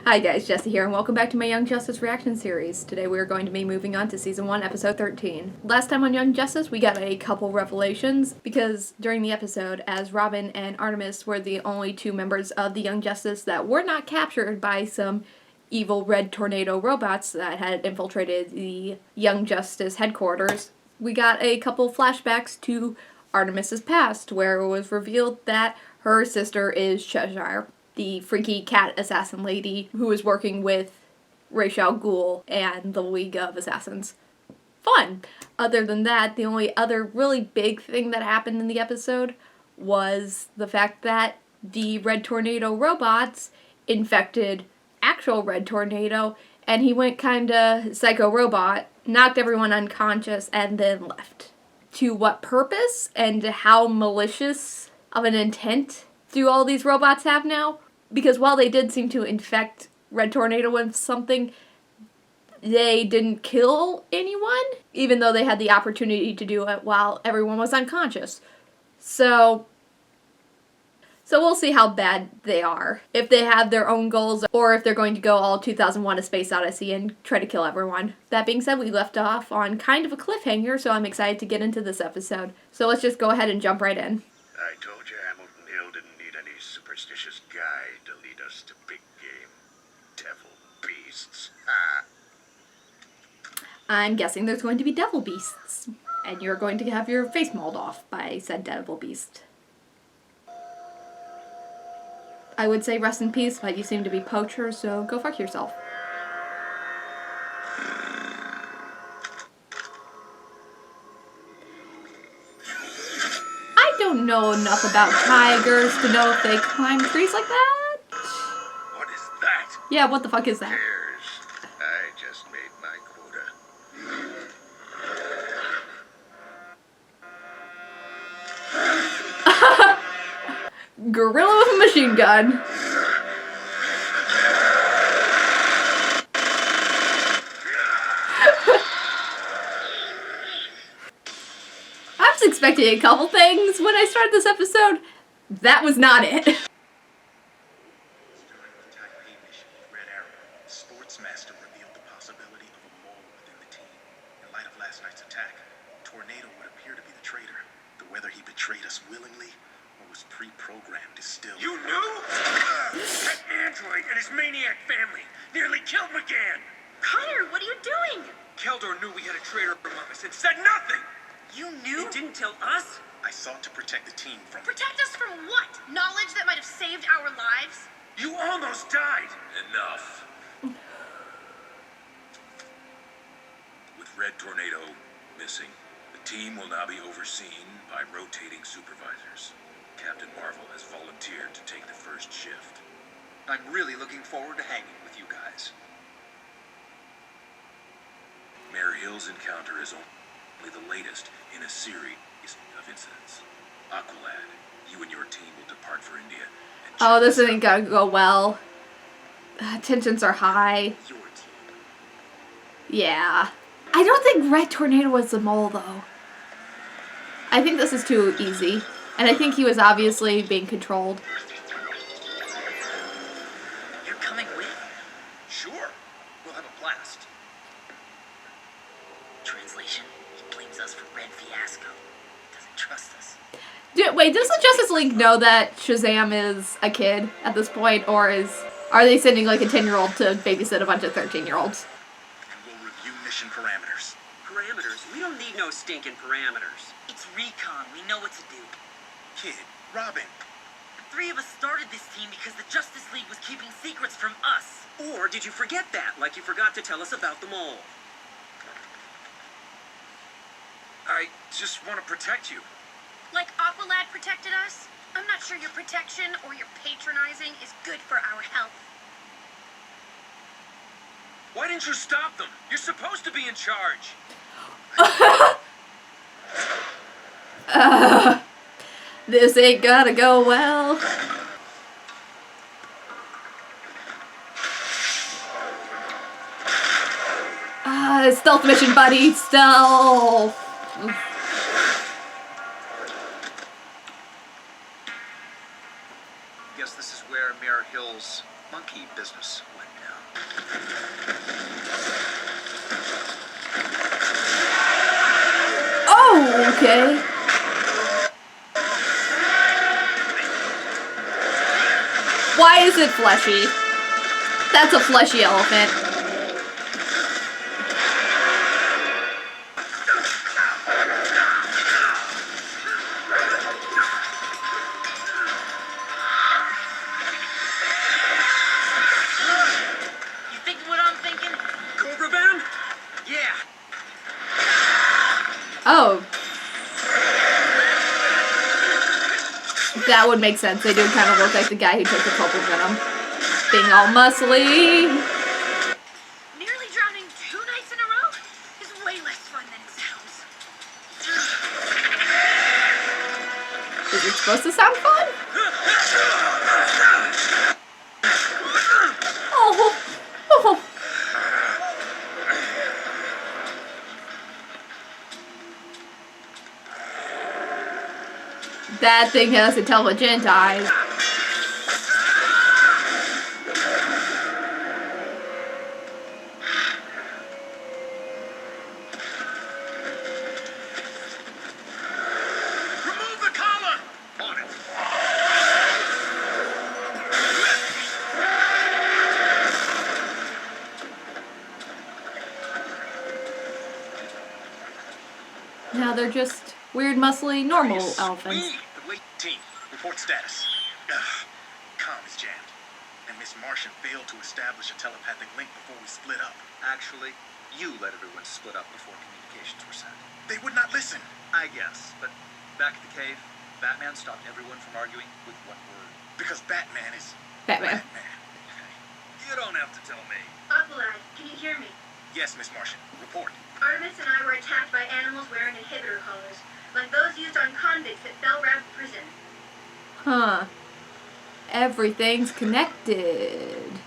Hi guys, Jesse here, and welcome back to my Young Justice reaction series. Today we are going to be moving on to Season 1, Episode 13. Last time on Young Justice, we got a couple revelations, because during the episode, as Robin and Artemis were the only two members of the Young Justice that were not captured by some evil red tornado robots that had infiltrated the Young Justice headquarters, we got a couple flashbacks to Artemis's past, where it was revealed that her sister is Cheshire, the freaky cat assassin lady who is working with Ra's al Ghul and the League of Assassins. Fun! Other than that, the only other really big thing that happened in the episode was the fact that the Red Tornado robots infected actual Red Tornado, and he went kinda psycho robot, knocked everyone unconscious, and then left. To what purpose and how malicious of an intent do all these robots have now? Because while they did seem to infect Red Tornado with something, they didn't kill anyone, even though they had the opportunity to do it while everyone was unconscious. So we'll see how bad they are. If they have their own goals, or if they're going to go all 2001: A Space Odyssey and try to kill everyone. That being said, we left off on kind of a cliffhanger, so I'm excited to get into this episode. So let's just go ahead and jump right in. I told you Hamilton Hill didn't need any superstitious guy to lead us to big game. Devil beasts. I'm guessing there's going to be devil beasts, and you're going to have your face mauled off by said devil beast. I would say rest in peace, but you seem to be poachers, so go fuck yourself. I don't know enough about tigers to know if they climb trees like that. What is that? Yeah, what the fuck is that? Cares. I just made my quota. Gorilla with a machine gun. I was expecting a couple things when I started this episode. That was not it. Sportsmaster revealed the possibility of a mole within the team. In light of last night's attack, Tornado would appear to be the traitor. But whether he betrayed us willingly or was pre-programmed is still... You knew? That android and his maniac family nearly killed McGann. Connor, what are you doing? Keldor knew we had a traitor among us and said nothing. You knew? He didn't tell us. I sought to protect the team from... Protect us from what? Knowledge that might have saved our lives? You almost died. Enough. With Red Tornado missing, the team will now be overseen by rotating supervisors. Captain Marvel has volunteered to take the first shift. I'm really looking forward to hanging with you guys. Mayor Hill's encounter is only the latest in a series of incidents. Aqualad, you and your team will depart for India. Oh, this isn't gonna go well. Tensions are high. Your team. Yeah. I don't think Red Tornado was the mole, though. I think this is too easy. And I think he was obviously being controlled. You're coming with? Sure. We'll have a blast. Translation, he blames us for Red Fiasco. Doesn't trust us. Wait, does the Justice League know that Shazam is a kid at this point, or are they sending like a 10-year-old to babysit a bunch of 13-year-olds? And we'll review mission parameters. Parameters? We don't need no stinking parameters. It's recon. We know what to do. Kid, Robin. The three of us started this team because the Justice League was keeping secrets from us. Or did you forget that, like you forgot to tell us about the mole? I just want to protect you. Like Aqualad protected us? I'm not sure your protection or your patronizing is good for our health. Why didn't you stop them? You're supposed to be in charge. This ain't gonna go well. Stealth mission, buddy. Stealth. Guess this is where Mayor Hill's monkey business went down. Oh, okay. Why is it fleshy? That's a fleshy elephant. You thinking what I'm thinking? Cobra Band? Yeah. Oh. That would make sense. They do kind of look like the guy who took the Cobra Venom. Being all muscly. Nearly drowning 2 nights in a row is way less fun than it sounds. Is it supposed to sound fun? Oh. Oh. That thing has intelligent eyes. Remove the collar! On it. Now they're just weird, muscly, normal elephants. Sweet. The late team. Report status. Ugh. Comm is jammed. And Miss Martian failed to establish a telepathic link before we split up. Actually, you let everyone split up before communications were sent. They would not listen. I guess, but back at the cave, Batman stopped everyone from arguing with one word. Because Batman is Batman. You don't have to tell me. Aqualad, can you hear me? Yes, Miss Martian. Report. Artemis and I were attacked by animals wearing inhibitor collars, like those used on convicts at Bell Rab Prison. Huh. Everything's connected.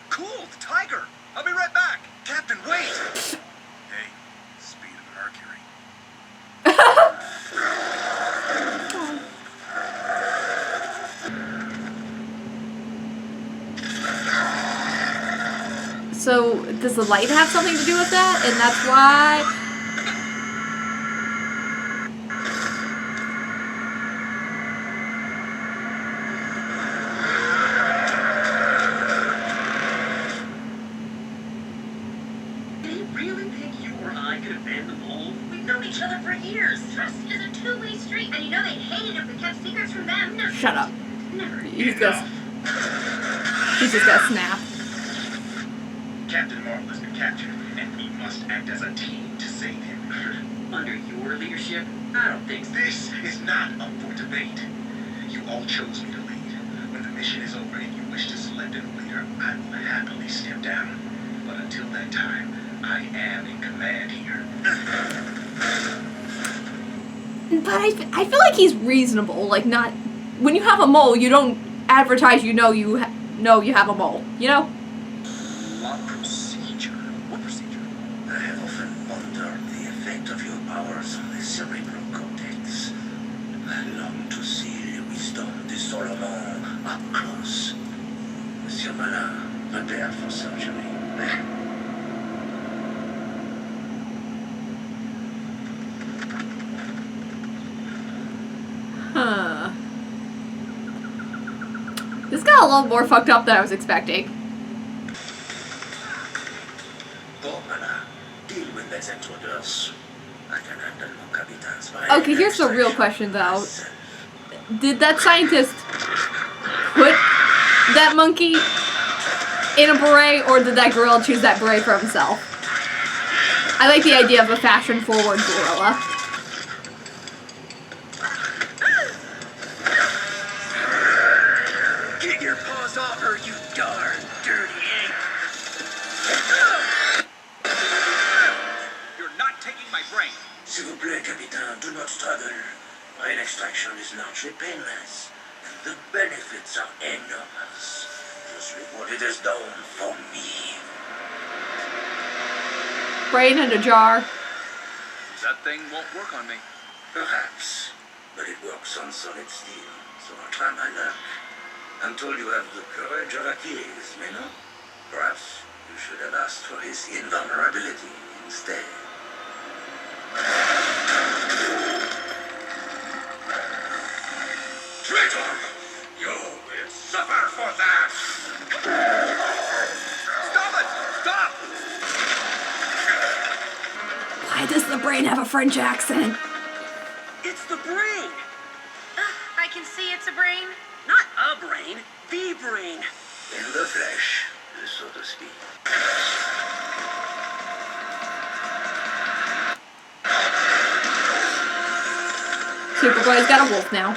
Cool, the tiger. I'll be right back. Captain, wait! Hey, speed of Mercury. So, does the light have something to do with that? And that's why... Did he really think you or I could have banned the mole? We've known each other for years. Trust is a two-way street, and you know they'd hate it if we kept secrets from them. No, Shut up. never. He's just gonna snap. Captain Marvel has been captured, and we must act as a team to save him. Under your leadership? I don't think so. This is not up for debate. You all chose me to lead. When the mission is over and you wish to select a new leader, I will happily step down. But until that time, I am in command here. But I feel like he's reasonable. Like, not... When you have a mole, you don't advertise you have a mole. You know? What procedure? What procedure? I have often wondered the effect of your powers on the cerebral cortex. I long to see the wisdom de Solomon up close. Monsieur Malin, prepare for surgery. Huh. This got a little more fucked up than I was expecting. Oh, Malin, deal with les intruders. I can handle mon capitane's by Okay, here's the real question, though. myself. Did that scientist put that monkey in a beret, or did that gorilla choose that beret for himself? I like the idea of a fashion-forward gorilla. Get your paws off her, you darn dirty ape! You're not taking my brain. S'il vous plaît, Capitaine, do not struggle. Brain extraction is largely painless, and the benefits are enormous. Just what it has done for me. Brain in a jar. That thing won't work on me. Perhaps, but it works on solid steel, so I'll try my luck. I'm told you have the courage of Achilles, Meno. Perhaps you should have asked for his invulnerability instead. Traitor! You will suffer for that! Stop it! Stop! Why does the brain have a French accent? It's the brain! I can see it's a brain. Not a brain, the brain. In the flesh, so to speak. Superboy's got a wolf now.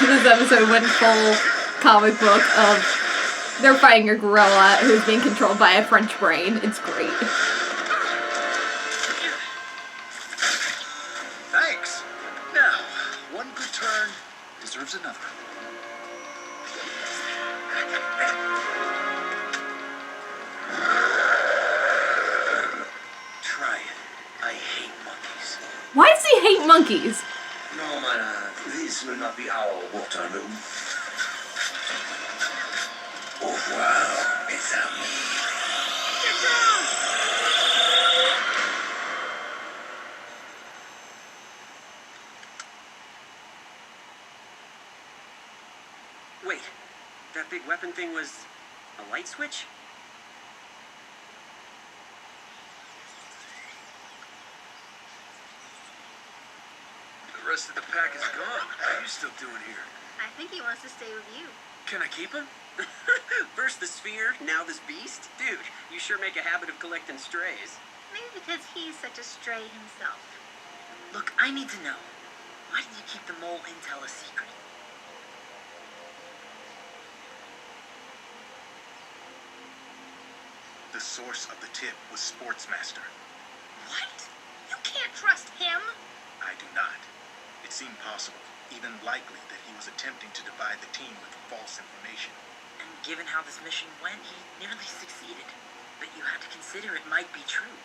This episode went full comic book of they're fighting a gorilla who's being controlled by a French brain. It's great. Thanks. Now, one good turn deserves another. Try it. I hate monkeys. Why does he hate monkeys? No, man, this will not be our Waterloo. Au revoir, mes amis. Wait, that big weapon thing was a light switch? The rest of the pack is gone. What are you still doing here? I think he wants to stay with you. Can I keep him? First the sphere, now this beast? Dude, you sure make a habit of collecting strays. Maybe because he's such a stray himself. Look, I need to know. Why did you keep the mole intel a secret? The source of the tip was Sportsmaster. What? You can't trust him. I do not. It seemed possible, even likely, that he was attempting to divide the team with false information. And given how this mission went, he nearly succeeded. But you had to consider it might be true.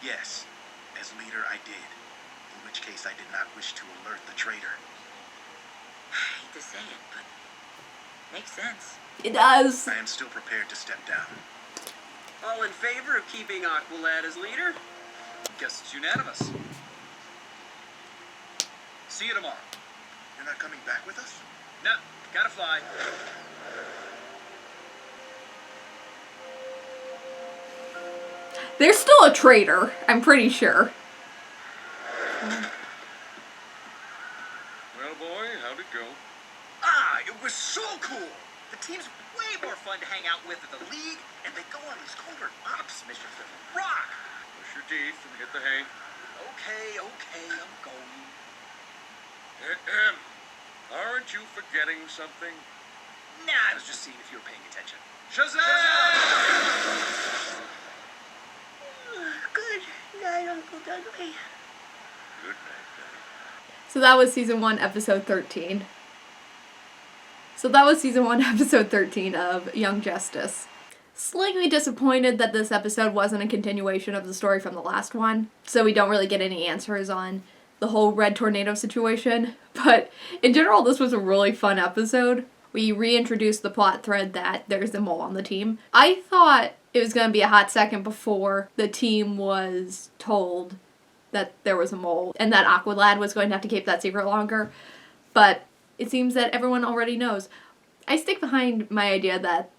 Yes, as leader I did. In which case I did not wish to alert the traitor. I hate to say it, but makes sense. It does. I am still prepared to step down. All in favor of keeping Aqualad as leader? Guess it's unanimous. See you tomorrow. You're not coming back with us? No, gotta fly. There's still a traitor, I'm pretty sure. Well, boy, how'd it go? It was so cool. The team's way more fun to hang out with than the league, and they go on these covert ops missions that rock. Brush your teeth and hit the hay. Okay, I'm going. Aren't you forgetting something? Nah, I was just seeing if you were paying attention. Shazam! Good night, Uncle Dudley. Good night, Daddy. So that was season 1, episode 13. Of Young Justice. Slightly disappointed that this episode wasn't a continuation of the story from the last one, so we don't really get any answers on the whole Red Tornado situation. But in general, this was a really fun episode. We reintroduced the plot thread that there's a mole on the team. I thought it was going to be a hot second before the team was told that there was a mole and that Aqualad was going to have to keep that secret longer. But it seems that everyone already knows. I stick behind my idea that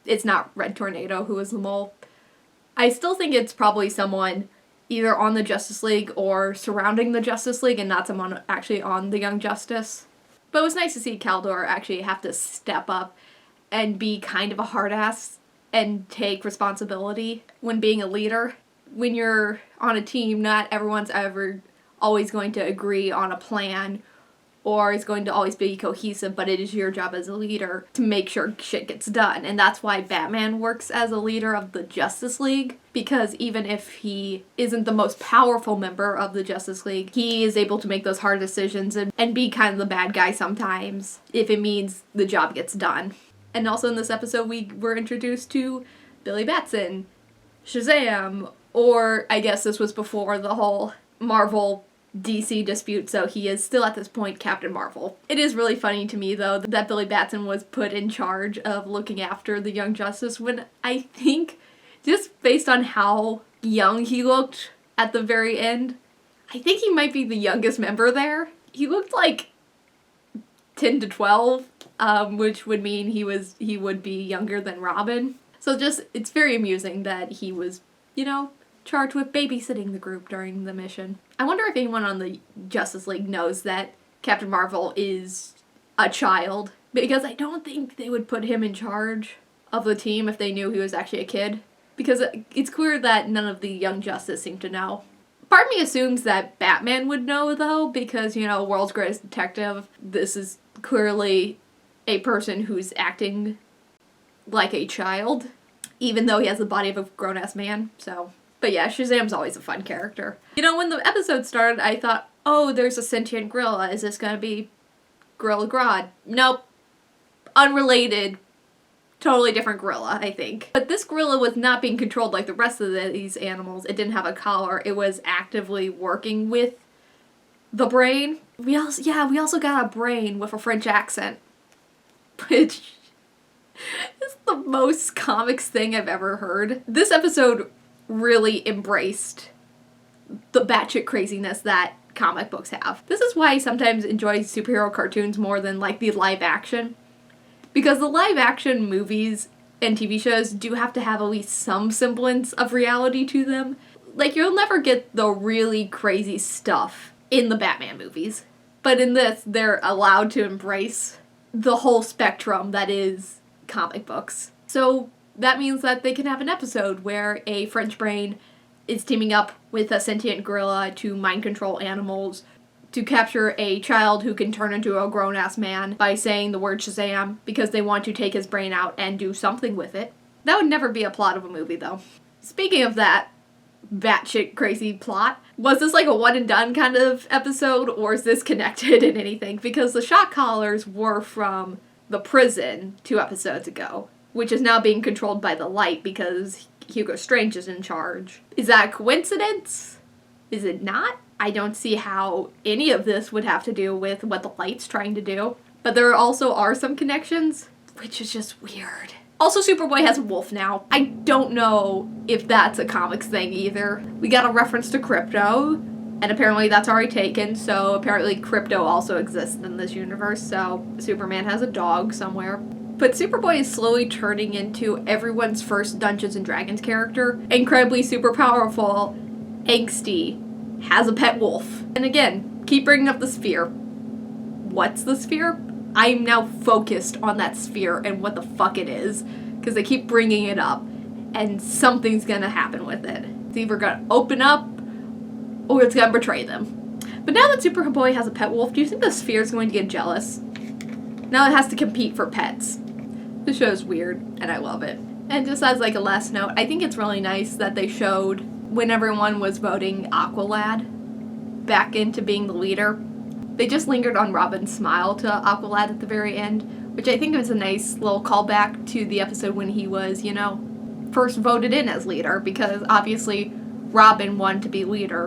it's not Red Tornado who is the mole. I still think it's probably someone either on the Justice League or surrounding the Justice League and not someone actually on the Young Justice. But it was nice to see Kaldor actually have to step up and be kind of a hard ass and take responsibility when being a leader. When you're on a team, not everyone's ever always going to agree on a plan or is going to always be cohesive, but it is your job as a leader to make sure shit gets done. And that's why Batman works as a leader of the Justice League, because even if he isn't the most powerful member of the Justice League, he is able to make those hard decisions and be kind of the bad guy sometimes, if it means the job gets done. And also in this episode, we were introduced to Billy Batson, Shazam, Or I guess this was before the whole Marvel DC dispute, so he is still at this point Captain Marvel. It is really funny to me, though, that Billy Batson was put in charge of looking after the Young Justice when I think, just based on how young he looked at the very end, I think he might be the youngest member there. He looked like 10 to 12, which would mean he would be younger than Robin. So just, it's very amusing that he was, you know, charged with babysitting the group during the mission. I wonder if anyone on the Justice League knows that Captain Marvel is a child, because I don't think they would put him in charge of the team if they knew he was actually a kid, because it's clear that none of the Young Justice seem to know. Part of me assumes that Batman would know, though, because, you know, world's greatest detective, this is clearly a person who's acting like a child, even though he has the body of a grown-ass man, so... But yeah, Shazam's always a fun character. You know, when the episode started, I thought, oh, there's a sentient gorilla. Is this gonna be Gorilla Grodd? Nope. Unrelated. Totally different gorilla, I think. But this gorilla was not being controlled like the rest of these animals. It didn't have a collar. It was actively working with the brain. We also got a brain with a French accent. Which is the most comics thing I've ever heard. This episode really embraced the batshit craziness that comic books have. This is why I sometimes enjoy superhero cartoons more than like the live action. Because the live action movies and TV shows do have to have at least some semblance of reality to them. Like, you'll never get the really crazy stuff in the Batman movies. But in this, they're allowed to embrace the whole spectrum that is comic books. So that means that they can have an episode where a French brain is teaming up with a sentient gorilla to mind control animals, to capture a child who can turn into a grown-ass man by saying the word Shazam because they want to take his brain out and do something with it. That would never be a plot of a movie, though. Speaking of that batshit crazy plot, was this like a one and done kind of episode, or is this connected in anything? Because the shock collars were from the prison 2 episodes ago, which is now being controlled by the light because Hugo Strange is in charge. Is that a coincidence? Is it not? I don't see how any of this would have to do with what the light's trying to do. But there also are some connections, which is just weird. Also, Superboy has a wolf now. I don't know if that's a comics thing either. We got a reference to Krypto, and apparently that's already taken, so apparently Krypto also exists in this universe, so Superman has a dog somewhere. But Superboy is slowly turning into everyone's first Dungeons & Dragons character. Incredibly super powerful, angsty, has a pet wolf. And again, keep bringing up the sphere. What's the sphere? I'm now focused on that sphere and what the fuck it is, because they keep bringing it up, and something's gonna happen with it. It's either gonna open up, or it's gonna betray them. But now that Superboy has a pet wolf, do you think the sphere is going to get jealous? Now it has to compete for pets. This show's weird, and I love it. And just as like a last note, I think it's really nice that they showed when everyone was voting Aqualad back into being the leader. They just lingered on Robin's smile to Aqualad at the very end, which I think was a nice little callback to the episode when he was, you know, first voted in as leader, because obviously Robin wanted to be leader.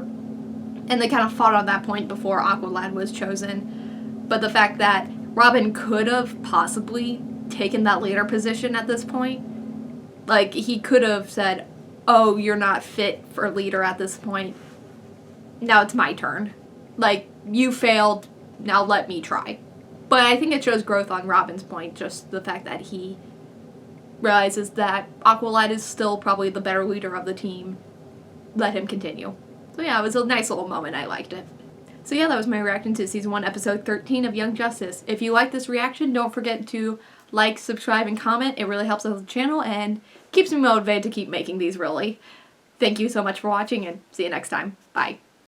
And they kind of fought on that point before Aqualad was chosen. But the fact that Robin could have possibly taken that leader position at this point, like, he could have said, oh, you're not fit for leader at this point. Now it's my turn. Like, you failed, now let me try. But I think it shows growth on Robin's point, just the fact that he realizes that Aqualad is still probably the better leader of the team. Let him continue. So yeah, it was a nice little moment, I liked it. So yeah, that was my reaction to Season 1, Episode 13 of Young Justice. If you like this reaction, don't forget to like, subscribe, and comment. It really helps out the channel and keeps me motivated to keep making these, really. Thank you so much for watching, and see you next time. Bye.